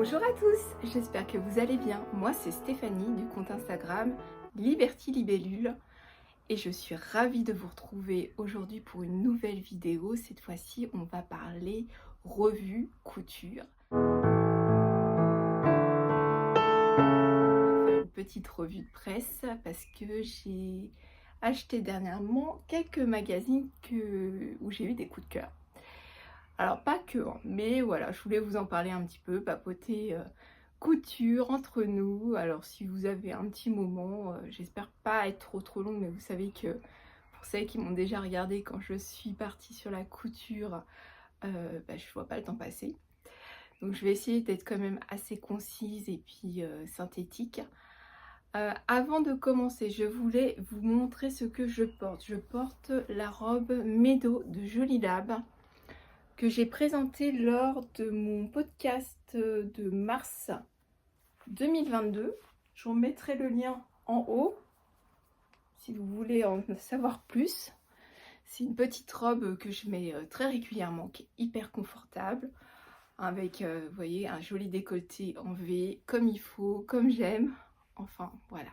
Bonjour à tous, j'espère que vous allez bien. Moi c'est Stéphanie du compte Instagram Liberty Libellule et je suis ravie de vous retrouver aujourd'hui pour une nouvelle vidéo. Cette fois-ci on va parler revue couture. On va faire une petite revue de presse parce que j'ai acheté dernièrement quelques magazines où j'ai eu des coups de cœur. Alors pas que, hein, mais voilà, je voulais vous en parler un petit peu, papoter couture entre nous. Alors si vous avez un petit moment, j'espère pas être trop longue, mais vous savez que pour celles qui m'ont déjà regardé quand je suis partie sur la couture, je vois pas le temps passer. Donc je vais essayer d'être quand même assez concise et puis synthétique. Avant de commencer, je voulais vous montrer ce que je porte. Je porte la robe Meadow de Jolie Lab que j'ai présenté lors de mon podcast de mars 2022. Je vous mettrai le lien en haut si vous voulez en savoir plus. C'est une petite robe que je mets très régulièrement, qui est hyper confortable, avec, vous voyez, un joli décolleté en V, comme il faut, comme j'aime. Enfin, voilà.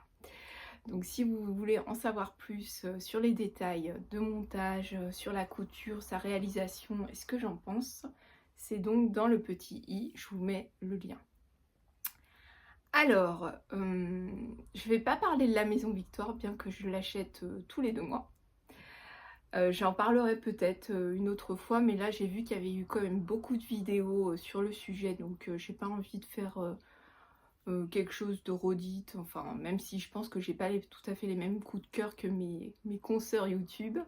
Donc si vous voulez en savoir plus sur les détails de montage, sur la couture, sa réalisation et ce que j'en pense, c'est donc dans le petit i, je vous mets le lien. Alors, je vais pas parler de la Maison Victoire, bien que je l'achète tous les 2 mois. J'en parlerai peut-être une autre fois, mais là j'ai vu qu'il y avait eu quand même beaucoup de vidéos sur le sujet, donc j'ai pas envie de faire quelque chose de redite, enfin même si je pense que j'ai pas tout à fait les mêmes coups de cœur que mes consoeurs YouTube.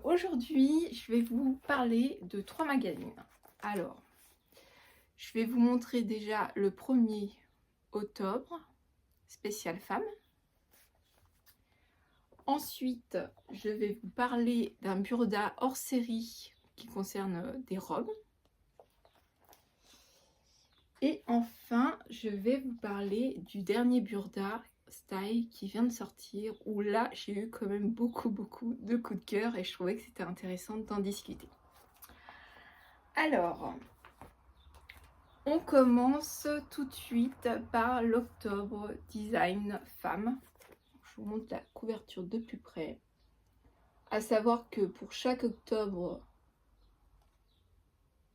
Aujourd'hui je vais vous parler de 3 magazines. Alors je vais vous montrer déjà le 1er octobre, spécial femme. Ensuite je vais vous parler d'un burda hors série qui concerne des robes. Et enfin, je vais vous parler du dernier burda style qui vient de sortir, où là, j'ai eu quand même beaucoup de coups de cœur et je trouvais que c'était intéressant d'en discuter. Alors, on commence tout de suite par l'Octobre Design Femme. Je vous montre la couverture de plus près. À savoir que pour chaque octobre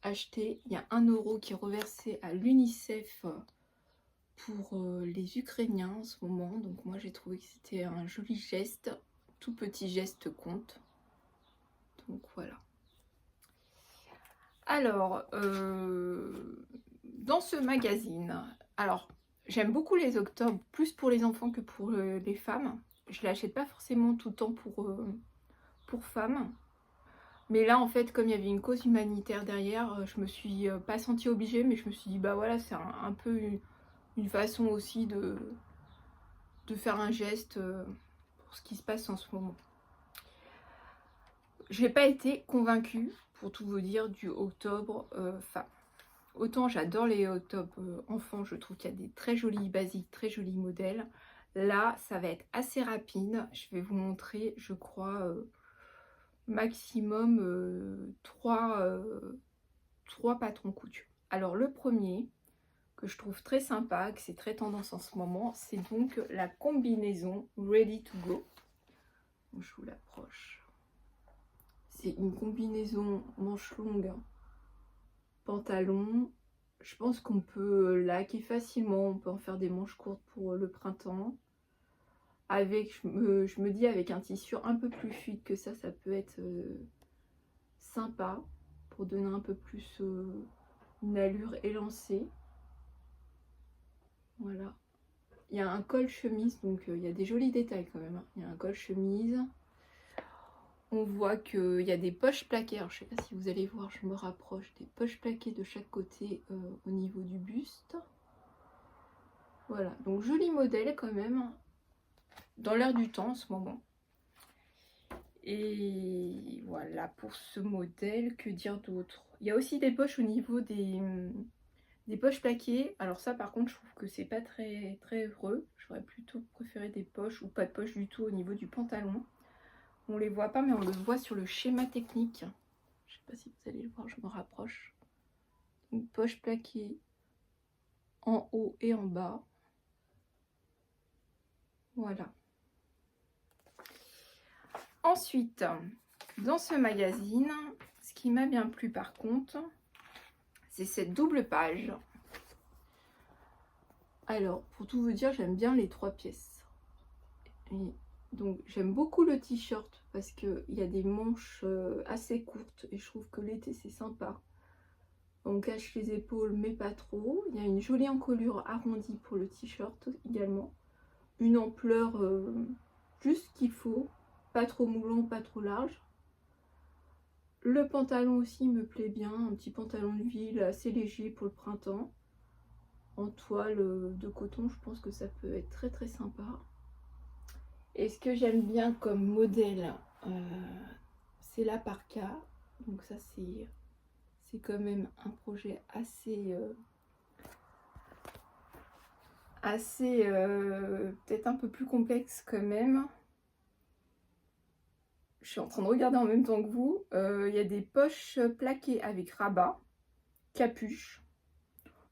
acheté, il y a 1 € qui est reversé à l'UNICEF pour les Ukrainiens en ce moment. Donc moi j'ai trouvé que c'était un joli geste, tout petit geste compte. Donc voilà. Alors dans ce magazine, alors j'aime beaucoup les octobres, plus pour les enfants que pour les femmes. Je ne l'achète pas forcément tout le temps pour femmes. Mais là en fait comme il y avait une cause humanitaire derrière, je me suis pas sentie obligée, mais je me suis dit bah voilà, c'est un peu une façon aussi de faire un geste pour ce qui se passe en ce moment. Je n'ai pas été convaincue, pour tout vous dire, du octobre femme. Autant j'adore les octobres enfants, je trouve qu'il y a des très jolis basiques, très jolis modèles. Là, ça va être assez rapide. Je vais vous montrer, je crois, maximum 3 patrons couture. Alors le premier, que je trouve très sympa, que c'est très tendance en ce moment, c'est donc la combinaison Ready to Go. Je vous l'approche. C'est une combinaison manche longue, pantalon. Je pense qu'on peut la hacker facilement, on peut en faire des manches courtes pour le printemps. Avec, je me dis avec un tissu un peu plus fluide que ça peut être sympa pour donner un peu plus une allure élancée. Voilà. Il y a un col chemise, donc il y a des jolis détails quand même. Il y a un col chemise. On voit qu'il y a des poches plaquées. Alors, je ne sais pas si vous allez voir, je me rapproche. Des poches plaquées de chaque côté au niveau du buste. Voilà, donc joli modèle quand même. Dans l'air du temps en ce moment. Et voilà pour ce modèle, que dire d'autre? Il y a aussi des poches au niveau des poches plaquées. Alors ça par contre je trouve que c'est pas très heureux. J'aurais plutôt préféré des poches ou pas de poche du tout au niveau du pantalon. On les voit pas mais on le voit sur le schéma technique. Je sais pas si vous allez le voir, je me rapproche. Donc, poche plaquée en haut et en bas. Voilà. Ensuite, dans ce magazine, ce qui m'a bien plu par contre, c'est cette double page. Alors, pour tout vous dire, j'aime bien les 3 pièces. Et donc, j'aime beaucoup le t-shirt parce qu'il y a des manches assez courtes et je trouve que l'été, c'est sympa. On cache les épaules, mais pas trop. Il y a une jolie encolure arrondie pour le t-shirt également. Une ampleur juste qu'il faut. Pas trop moulant, pas trop large. Le pantalon aussi me plaît bien. Un petit pantalon de ville assez léger pour le printemps. En toile de coton, je pense que ça peut être très très sympa. Et ce que j'aime bien comme modèle, c'est la parka. Donc ça c'est quand même un projet assez peut-être un peu plus complexe quand même. Je suis en train de regarder en même temps que vous. Il y a des poches plaquées avec rabat, capuche.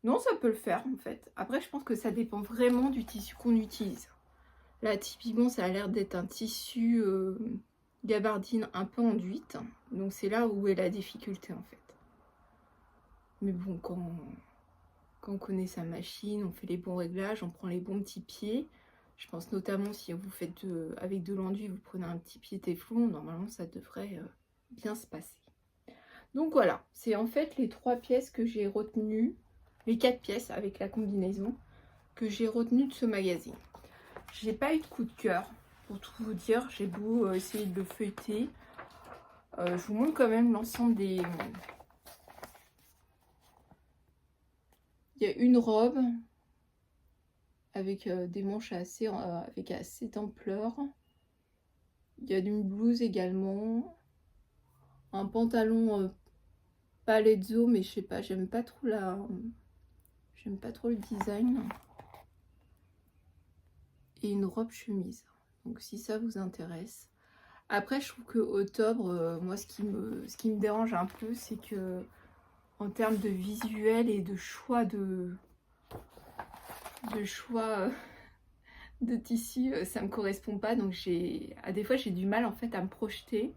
Non, ça peut le faire en fait. Après, je pense que ça dépend vraiment du tissu qu'on utilise. Là, typiquement, ça a l'air d'être un tissu gabardine un peu enduite. Donc, c'est là où est la difficulté en fait. Mais bon, quand on connaît sa machine, on fait les bons réglages, on prend les bons petits pieds. Je pense notamment si vous faites avec de l'enduit, vous prenez un petit pied téflon, normalement ça devrait bien se passer. Donc voilà, c'est en fait les 3 pièces que j'ai retenues, les 4 pièces avec la combinaison que j'ai retenues de ce magazine. J'ai pas eu de coup de cœur, pour tout vous dire, j'ai beau essayer de le feuilleter. Je vous montre quand même l'ensemble des... Il y a une robe avec des manches avec assez d'ampleur. Il y a une blouse également. Un pantalon palazzo, mais je sais pas, j'aime pas trop le design. Et une robe chemise. Donc si ça vous intéresse. Après, je trouve que octobre, moi ce qui me dérange un peu, c'est que en termes de visuel et de choix de tissu, ça me correspond pas. Donc des fois j'ai du mal en fait à me projeter.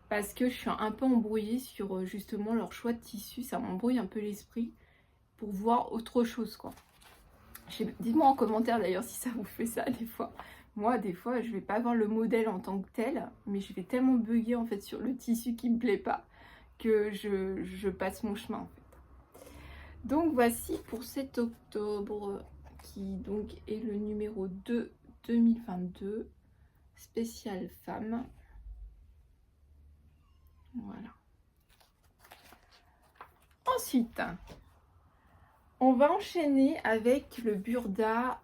Parce que je suis un peu embrouillée sur justement leur choix de tissu. Ça m'embrouille un peu l'esprit pour voir autre chose, quoi. Dites-moi en commentaire d'ailleurs si ça vous fait ça des fois. Moi, des fois, je vais pas voir le modèle en tant que tel, mais je vais tellement bugger en fait sur le tissu qui me plaît pas que je passe mon chemin en fait. Donc voici pour cet octobre qui donc est le numéro 2 2022 spécial femme. Voilà. Ensuite, on va enchaîner avec le burda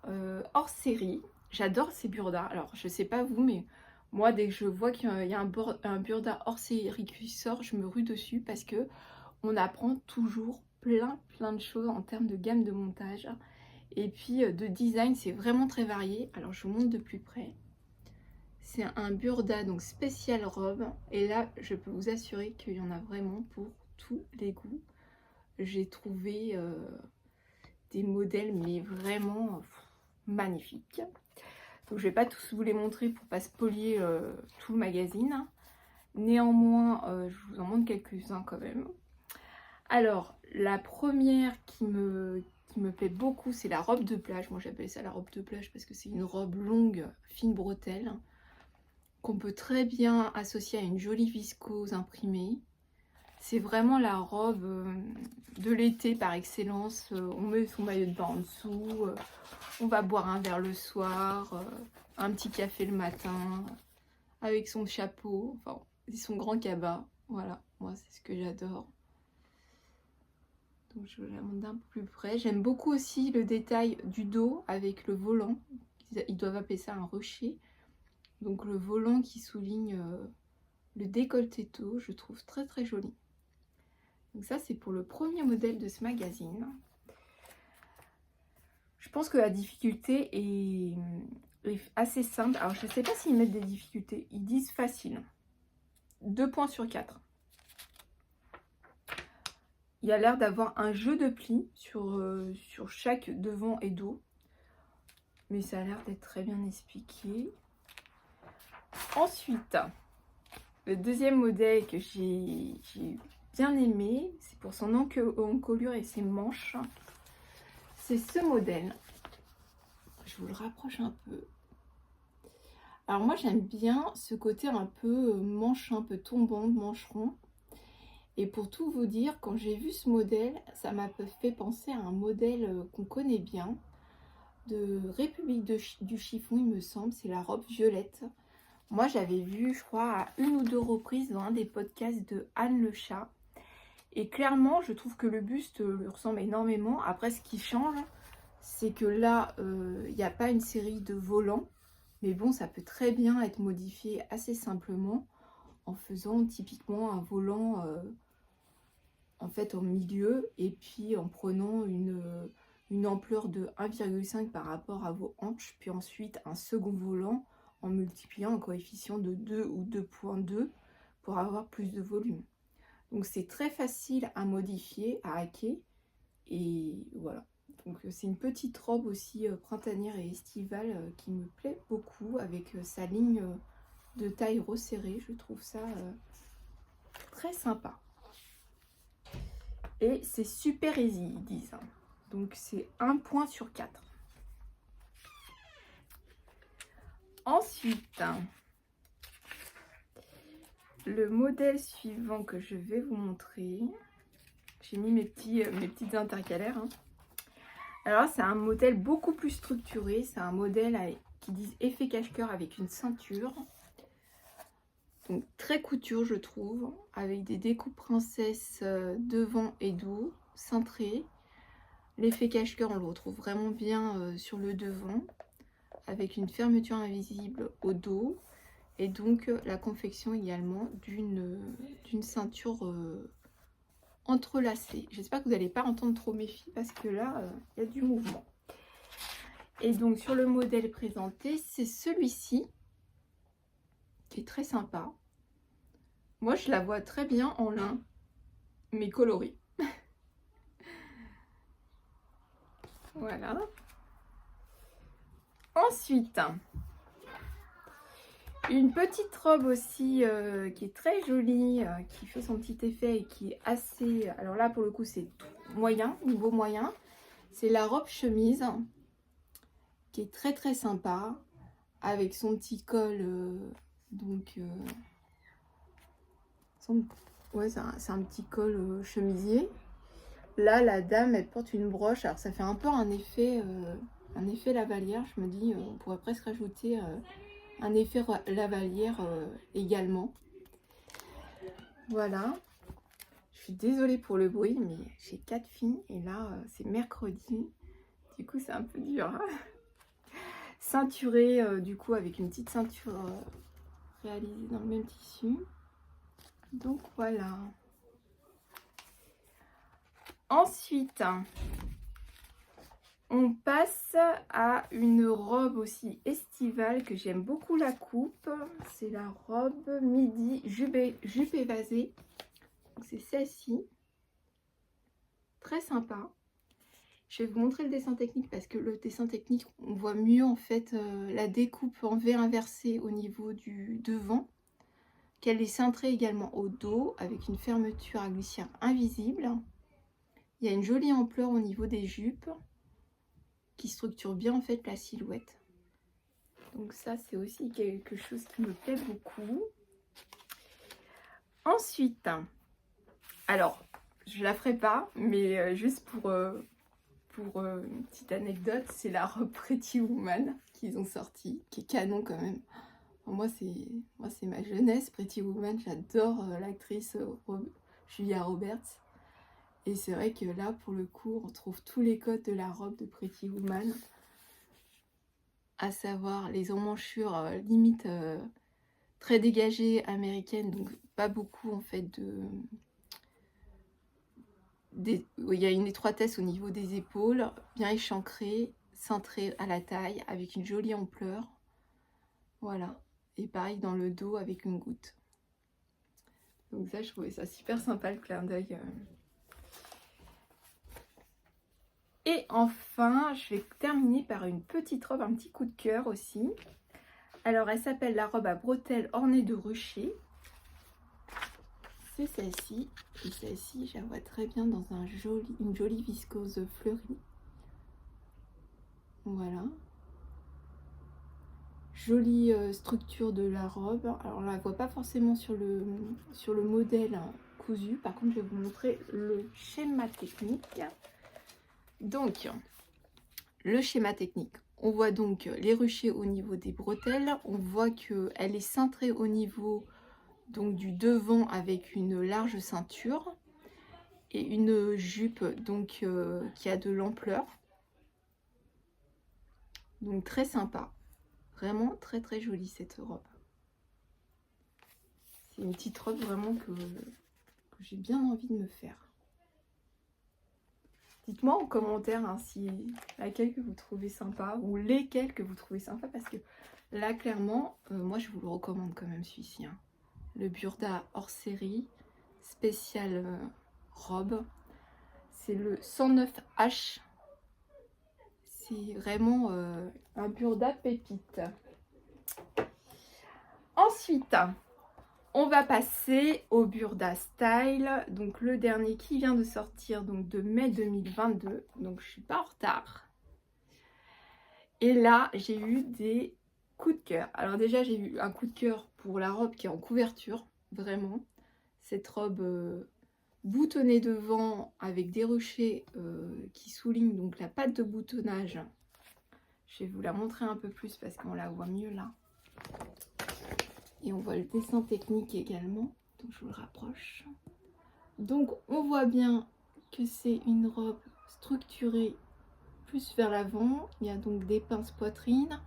hors série. J'adore ces burdas. Alors, je sais pas vous, mais moi, dès que je vois qu'il y a un burda hors série qui sort, je me rue dessus parce que on apprend toujours plein de choses en termes de gamme de montage. Et puis, de design, c'est vraiment très varié. Alors, je vous montre de plus près. C'est un burda, donc spécial robe. Et là, je peux vous assurer qu'il y en a vraiment pour tous les goûts. J'ai trouvé... des modèles mais vraiment magnifiques. Donc je vais pas tous vous les montrer pour pas spolier tout le magazine. Néanmoins, je vous en montre quelques-uns quand même. Alors, la première qui me plaît beaucoup, c'est la robe de plage. Moi j'appelle ça la robe de plage parce que c'est une robe longue, fine bretelle, qu'on peut très bien associer à une jolie viscose imprimée. C'est vraiment la robe de l'été par excellence. On met son maillot de bain en dessous, on va boire un verre le soir, un petit café le matin, avec son chapeau, enfin, et son grand cabas. Voilà, moi c'est ce que j'adore. Donc je vous la montre d'un peu plus près. J'aime beaucoup aussi le détail du dos avec le volant. Ils doivent appeler ça un rucher. Donc le volant qui souligne le décolleté dos, je trouve très joli. Donc ça, c'est pour le premier modèle de ce magazine. Je pense que la difficulté est assez simple. Alors, je ne sais pas s'ils mettent des difficultés. Ils disent facile. 2 points sur 4. il y a l'air d'avoir un jeu de plis sur chaque devant et dos. Mais ça a l'air d'être très bien expliqué. Ensuite, le deuxième modèle que j'ai bien aimé, c'est pour son encolure et ses manches. C'est ce modèle. Je vous le rapproche un peu. Alors moi j'aime bien ce côté un peu manche, un peu tombante, mancheron. Et pour tout vous dire, quand j'ai vu ce modèle, ça m'a fait penser à un modèle qu'on connaît bien, de République du chiffon, il me semble, c'est la robe violette. Moi j'avais vu, je crois, à une ou deux reprises dans un des podcasts de Anne Le Chat. Et clairement, je trouve que le buste lui ressemble énormément. Après, ce qui change, c'est que là, il n'y a pas une série de volants. Mais bon, ça peut très bien être modifié assez simplement en faisant typiquement un volant en fait au milieu et puis en prenant une ampleur de 1,5 par rapport à vos hanches, puis ensuite un second volant en multipliant un coefficient de 2 ou 2,2 pour avoir plus de volume. Donc c'est très facile à modifier, à hacker, et voilà. Donc c'est une petite robe aussi printanière et estivale qui me plaît beaucoup avec sa ligne de taille resserrée. Je trouve ça très sympa. Et c'est super easy, ils disent. Donc c'est 1 point sur 4. Ensuite, le modèle suivant que je vais vous montrer, j'ai mis mes petites intercalaires. Alors c'est un modèle beaucoup plus structuré, c'est un modèle qui dit effet cache-cœur avec une ceinture. Donc très couture je trouve, avec des découpes princesse devant et dos, cintrées. L'effet cache-cœur on le retrouve vraiment bien sur le devant, avec une fermeture invisible au dos. Et donc la confection également d'une ceinture entrelacée. J'espère que vous n'allez pas entendre trop mes filles parce que là, il y a du mouvement. Et donc sur le modèle présenté, c'est celui-ci qui est très sympa. Moi, je la vois très bien en lin, mais colorée. Voilà. Ensuite, une petite robe aussi qui est très jolie, qui fait son petit effet et qui est assez... Alors là, pour le coup, c'est moyen, niveau moyen. C'est la robe chemise qui est très très sympa, avec son petit col, ouais, c'est un petit col chemisier. Là, la dame, elle porte une broche. Alors, ça fait un peu un effet lavalière. Je me dis, on pourrait presque rajouter un effet lavalière également. Voilà. Je suis désolée pour le bruit, mais j'ai 4 filles. Et là, c'est mercredi. Du coup, c'est un peu dur. Ceinturée, du coup, avec une petite ceinture réalisée dans le même tissu. Donc, voilà. Ensuite, on passe à une robe aussi estivale que j'aime beaucoup la coupe. C'est la robe midi jupe évasée. C'est celle-ci. Très sympa. Je vais vous montrer le dessin technique parce que le dessin technique, on voit mieux en fait la découpe en V inversé au niveau du devant. Qu'elle est cintrée également au dos avec une fermeture à glissière invisible. Il y a une jolie ampleur au niveau des jupes qui structure bien en fait la silhouette. Donc ça c'est aussi quelque chose qui me plaît beaucoup. Ensuite, alors je la ferai pas, mais juste pour une petite anecdote, c'est la robe Pretty Woman qu'ils ont sorti, qui est canon quand même. Moi c'est ma jeunesse, Pretty Woman, j'adore l'actrice Julia Roberts. Et c'est vrai que là, pour le coup, on trouve tous les codes de la robe de Pretty Woman, à savoir les emmanchures limite très dégagées américaines, donc pas beaucoup en fait il y a une étroitesse au niveau des épaules, bien échancrée, cintrée à la taille, avec une jolie ampleur. Voilà. Et pareil dans le dos avec une goutte. Donc ça, je trouvais ça super sympa, le clin d'œil. Et enfin, je vais terminer par une petite robe, un petit coup de cœur aussi. Alors, elle s'appelle la robe à bretelles ornée de ruchers. C'est celle-ci. Et celle-ci, je la vois très bien dans une jolie viscose fleurie. Voilà. Jolie structure de la robe. Alors, on ne la voit pas forcément sur le modèle cousu. Par contre, je vais vous montrer le schéma technique. Donc, le schéma technique. On voit donc les ruchers au niveau des bretelles. On voit qu'elle est cintrée au niveau donc du devant avec une large ceinture et une jupe donc qui a de l'ampleur. Donc très sympa. Vraiment très très jolie cette robe. C'est une petite robe vraiment que j'ai bien envie de me faire. Dites-moi en commentaire hein, si laquelle que vous trouvez sympa ou lesquelles que vous trouvez sympa parce que là clairement, moi je vous le recommande quand même celui-ci. Hein. Le Burda hors série, spécial robe. C'est le 109H. C'est vraiment un Burda pépite. Ensuite, on va passer au Burda Style, donc le dernier qui vient de sortir donc de mai 2022, donc je suis pas en retard. Et là, j'ai eu des coups de cœur. Alors déjà, j'ai eu un coup de cœur pour la robe qui est en couverture, vraiment. Cette robe boutonnée devant avec des ruchers qui soulignent donc la patte de boutonnage. Je vais vous la montrer un peu plus parce qu'on la voit mieux là. Et on voit le dessin technique également. Donc je vous le rapproche. Donc on voit bien que c'est une robe structurée plus vers l'avant. Il y a donc des pinces poitrine.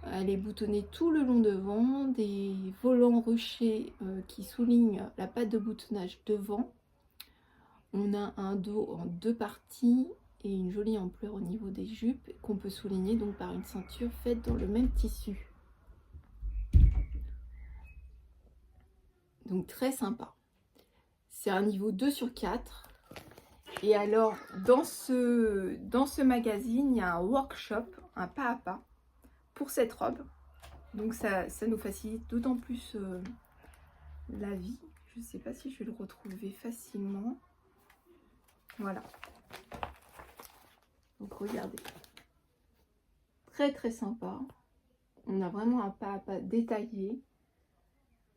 Elle est boutonnée tout le long devant. Des volants ruchers qui soulignent la patte de boutonnage devant. On a un dos en deux parties et une jolie ampleur au niveau des jupes qu'on peut souligner donc par une ceinture faite dans le même tissu. Donc très sympa. C'est un niveau 2/4. Et alors dans ce magazine, il y a un workshop, un pas à pas pour cette robe. Donc ça nous facilite d'autant plus la vie. Je ne sais pas si je vais le retrouver facilement. Voilà. Donc regardez. Très très sympa. On a vraiment un pas à pas détaillé.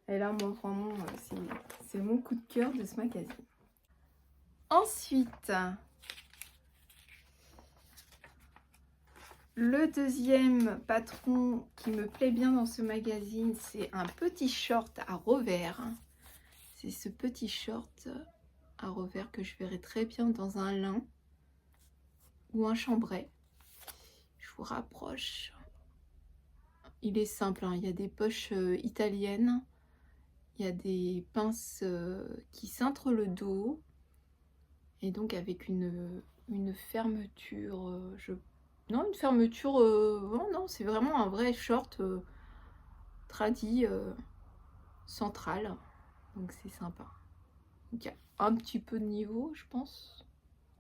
Et là, moi, vraiment, c'est mon coup de cœur de ce magazine. Ensuite, le deuxième patron qui me plaît bien dans ce magazine, c'est un petit short à revers. C'est ce petit short à revers que je verrai très bien dans un lin ou un chambray. Je vous rapproche. Il est simple, hein. Il y a des poches italiennes. Il y a des pinces qui cintrent le dos. Et donc avec une fermeture, non, une fermeture, oh non, c'est vraiment un vrai short tradi central. Donc c'est sympa. Donc il y a un petit peu de niveau, je pense.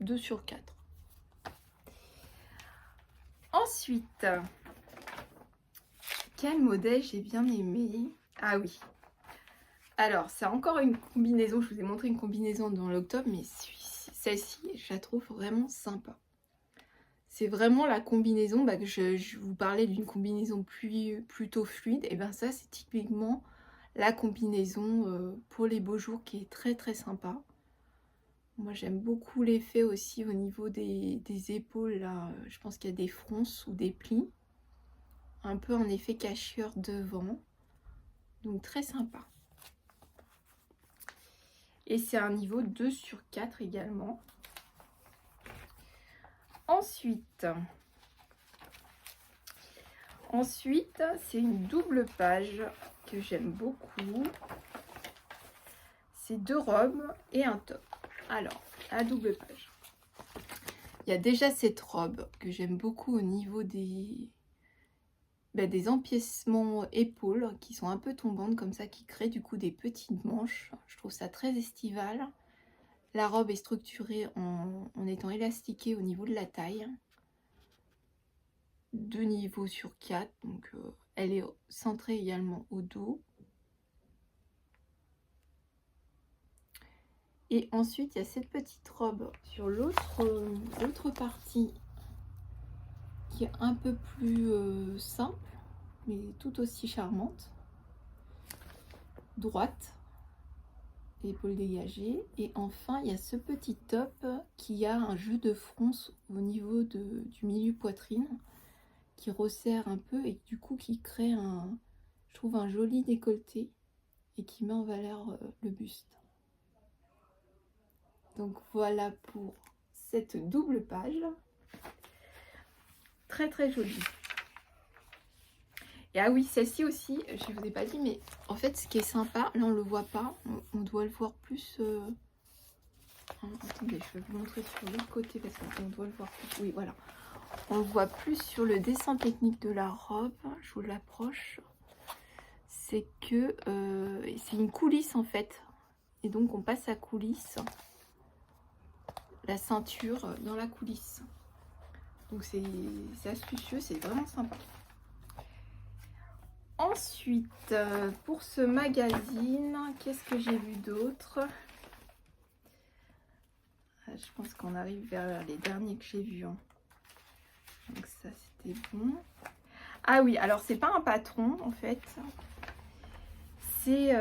2/4. Ensuite, quel modèle j'ai bien aimé? Ah oui. Alors, c'est encore une combinaison. Je vous ai montré une combinaison dans l'octobre, mais celle-ci, je la trouve vraiment sympa. C'est vraiment la combinaison que je vous parlais d'une combinaison plutôt fluide. Et bien ça, c'est typiquement la combinaison pour les beaux jours qui est très très sympa. Moi, j'aime beaucoup l'effet aussi au niveau des épaules. Là, je pense qu'il y a des fronces ou des plis. Un peu en effet cacheur devant. Donc très sympa. Et c'est un niveau 2/4 également. Ensuite, c'est une double page que j'aime beaucoup. C'est 2 robes et un top. Alors, la double page. Il y a déjà cette robe que j'aime beaucoup au niveau des empiècements épaules qui sont un peu tombantes comme ça, qui créent du coup des petites manches. Je trouve ça très estival. La robe est structurée en étant élastiquée au niveau de la taille. 2 niveaux sur 4, donc elle est centrée également au dos. Et ensuite, il y a cette petite robe sur l'autre partie qui est un peu plus simple, mais tout aussi charmante. Droite, épaules dégagées. Et enfin, il y a ce petit top qui a un jeu de fronce au niveau du milieu poitrine, qui resserre un peu et du coup qui crée je trouve un joli décolleté et qui met en valeur le buste. Donc voilà pour cette double page, très très jolie. Et ah oui, celle-ci aussi, je ne vous ai pas dit, mais en fait ce qui est sympa, là on le voit pas, on doit le voir plus attendez, je vais vous montrer sur l'autre côté parce qu'on doit le voir plus. Oui, voilà. On le voit plus sur le dessin technique de la robe. Je vous l'approche. C'est que c'est une coulisse en fait. Et donc on passe à coulisse. La ceinture dans la coulisse. Donc c'est astucieux, c'est vraiment sympa. Ensuite, pour ce magazine, qu'est-ce que j'ai vu d'autre? Je pense qu'on arrive vers les derniers que j'ai vus. Hein. Donc ça, c'était bon. Ah oui, alors c'est pas un patron, en fait. C'est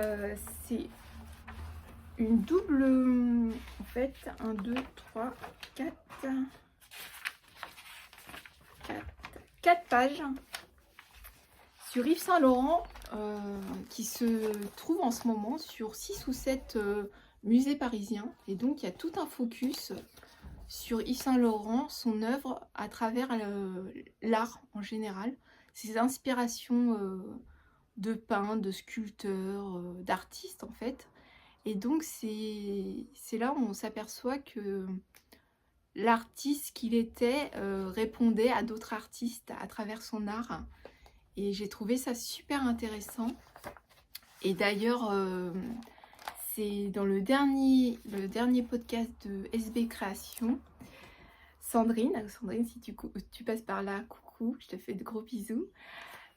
une double... En fait, 1, 2, 3, 4... 4 pages sur Yves Saint Laurent qui se trouve en ce moment sur 6 ou 7 musées parisiens. Et donc, il y a tout un focus sur Yves Saint Laurent, son œuvre à travers l'art en général, ses inspirations de peintres, de sculpteurs, d'artistes en fait. Et donc c'est là où on s'aperçoit que l'artiste qu'il était répondait à d'autres artistes à travers son art. Et j'ai trouvé ça super intéressant. Et d'ailleurs, c'est dans le dernier podcast de SB Création. Sandrine, si tu passes par là, coucou, je te fais de gros bisous.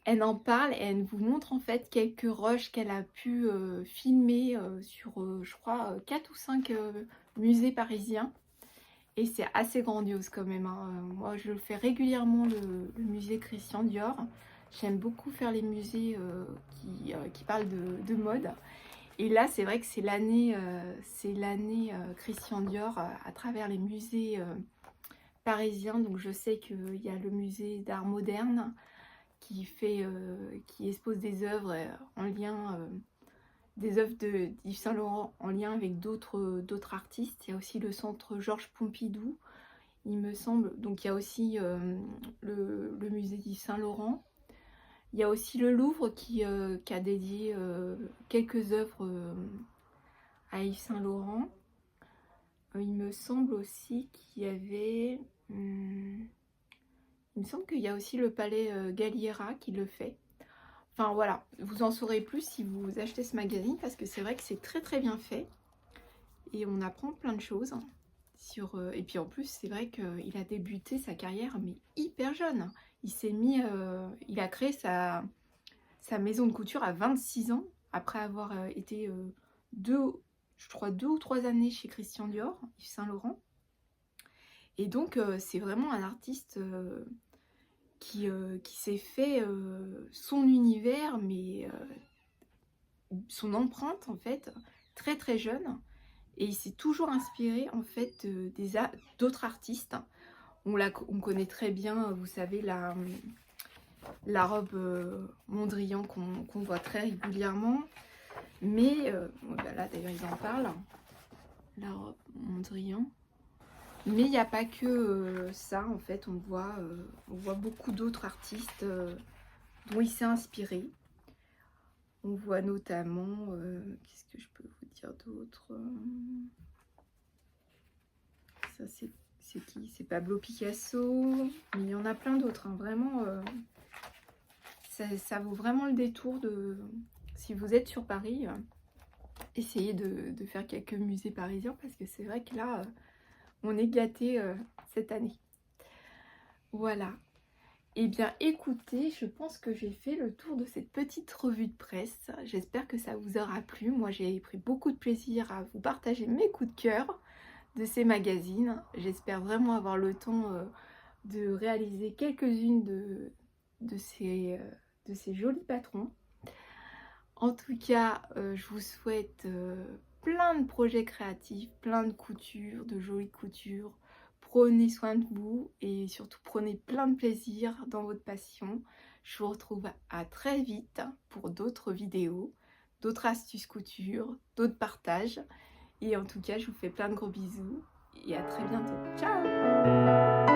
Elle en parle et elle vous montre en fait quelques rushs qu'elle a pu filmer sur, je crois, 4 ou 5 musées parisiens. Et c'est assez grandiose quand même. Hein. Moi, je fais régulièrement le musée Christian Dior. J'aime beaucoup faire les musées qui parlent de mode. Et là, c'est vrai que c'est l'année Christian Dior à travers les musées parisiens. Donc, je sais qu'il y a le musée d'art moderne qui expose des œuvres en lien, des œuvres d'Yves Saint Laurent en lien avec d'autres artistes. Il y a aussi le centre Georges Pompidou, il me semble. Donc, il y a aussi le musée d'Yves Saint Laurent. Il y a aussi le Louvre qui a dédié quelques œuvres à Yves Saint Laurent. Il me semble aussi qu'il y avait... il me semble qu'il y a aussi le palais Galliera qui le fait. Enfin voilà, vous en saurez plus si vous achetez ce magazine parce que c'est vrai que c'est très très bien fait. Et on apprend plein de choses. Et puis en plus, c'est vrai qu'il a débuté sa carrière mais hyper jeune. Il a créé sa maison de couture à 26 ans, après avoir été 2 ou 3 années chez Christian Dior, Yves Saint Laurent. Et donc, c'est vraiment un artiste qui s'est fait son univers, mais son empreinte, en fait, très très jeune. Et il s'est toujours inspiré, en fait, d'autres artistes. On connaît très bien, vous savez, la robe Mondrian qu'on voit très régulièrement. Mais, là d'ailleurs ils en parlent, la robe Mondrian. Mais il n'y a pas que ça, en fait, on voit beaucoup d'autres artistes dont il s'est inspiré. On voit notamment, qu'est-ce que je peux vous dire d'autre? Ça c'est qui? C'est Pablo Picasso, mais il y en a plein d'autres, hein. Vraiment, ça vaut vraiment le détour si vous êtes sur Paris. essayer de faire quelques musées parisiens parce que c'est vrai que là, on est gâtés cette année. Voilà. Eh bien écoutez, je pense que j'ai fait le tour de cette petite revue de presse. J'espère que ça vous aura plu. Moi j'ai pris beaucoup de plaisir à vous partager mes coups de cœur de ces magazines. J'espère vraiment avoir le temps de réaliser quelques-unes de ces jolis patrons. En tout cas, je vous souhaite plein de projets créatifs, plein de coutures, de jolies coutures. Prenez soin de vous et surtout prenez plein de plaisir dans votre passion. Je vous retrouve à très vite pour d'autres vidéos, d'autres astuces couture, d'autres partages. Et en tout cas, je vous fais plein de gros bisous et à très bientôt. Ciao!